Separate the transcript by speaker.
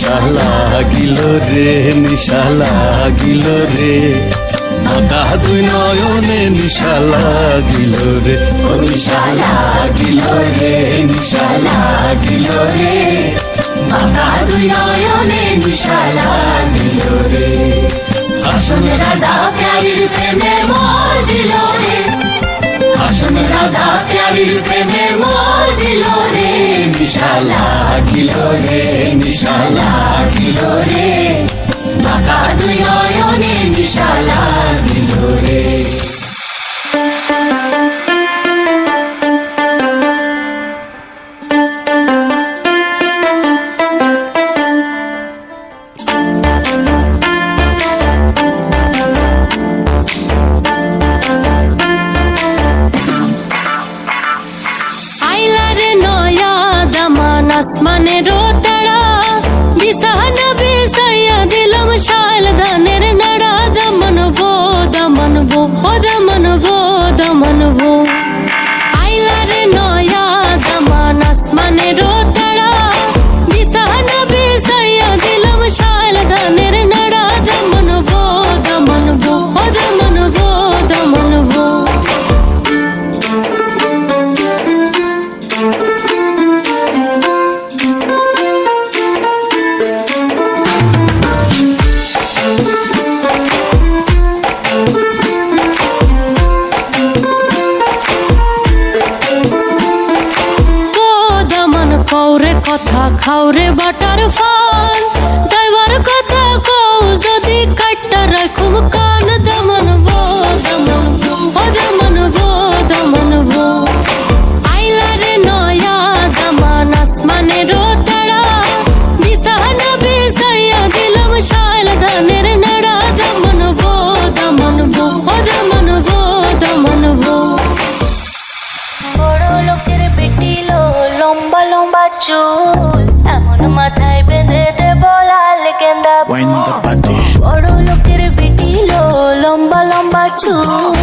Speaker 1: নিশা লাগিল রে, নিশা লাগিল রে, বাঁকা দুই নয়নে নিশা লাগিল রে, ও নিশা লাগিল রে, নিশা লাগিল রে, বাঁকা দুই নয়নে নিশা লাগিল রে। আসনে রাজা প্যারির প্রেমে মজিল রে, আসনে রাজা প্যারির প্রেমে মজিল রে, নিশা লাগিল রে, নিশা লাগিল রে, বাঁকা দুই নয়নে নিশা লাগিল রে।
Speaker 2: আসমানেরও তারা বিছানা বিছাইয়া দিলাম শাল ধানের নাড়া, দমনবো দমনবো ও দমনবো দমনবো। আইলারে নয়া দামান আসমানেরও তারা বিছানা বিছাইয়া দিলাম শাল ধানের নাড়া, দমনবো দমনবো ও দমনবো দমনবো। কৌরে কথা খাওরে বাটার ফান, ড্রাইভার কথা কও যদি কাটটা রাখুম কান, দমনবো দমনবো ও দমনবো দমনবো। আইলারে নয়া দামান আসমানেরও তারা বিছানা বিছাইয়া দিলাম শাল ধানের নাড়া, দমনবো দমনবো ও দমনবো দমনবো।
Speaker 3: বড় লোকের বেটি লো লম্বা লম্বা চুল, এমন মাথায় বেঁধে দেব লাল গেন্দা ফুল। বড় লোকের বেটি লো লম্বা লম্বা চুল,